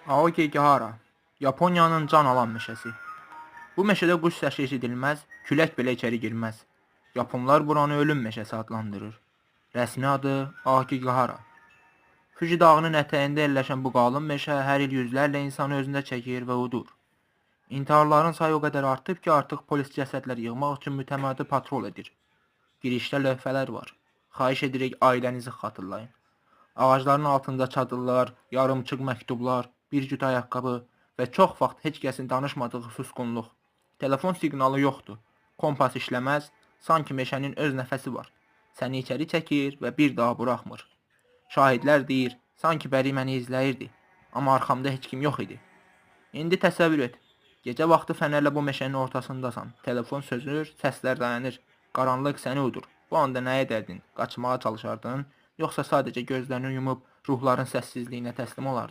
Aokigahara, Yaponiyanın can alan meşəsi. Bu meşədə quş səsi eşidilməz, külək belə içəri girməz. Yaponlar buranı ölüm meşəsi adlandırır. Rəsmi adı Aokigahara. Fuji dağının ətəyində yerləşən bu qalın meşə hər il yüzlərlə insanı özündə çəkir və udur. İntiharların sayı o qədər artıb ki, artıq polis cəsədlər yığmaq üçün mütəmadi patrol edir. Girişdə lövhələr var. Xahiş edirik ailənizi xatırlayın. Ağacların altında çadırlar, yarımçıq məktublar, bir cüt ayaqqabı və çox vaxt heç kəsin danışmadığı susqunluq. Telefon siqnalı yoxdur. Kompas işləməz, sanki meşənin öz nəfəsi var. Səni içəri çəkir və bir daha buraxmır. Şahidlər deyir, sanki bəri məni izləyirdi, amma arxamda heç kim yox idi. İndi təsəvvür et. Gecə vaxtı fənərlə bu meşənin ortasındasan. Telefon sözür, səslər dayanır. Qaranlıq səni udur. Bu anda nə edərdin? Qaçmağa çalışardın? Yoxsa sadəcə gözlərini yumub ruhların səssizliyinə təslim olardın?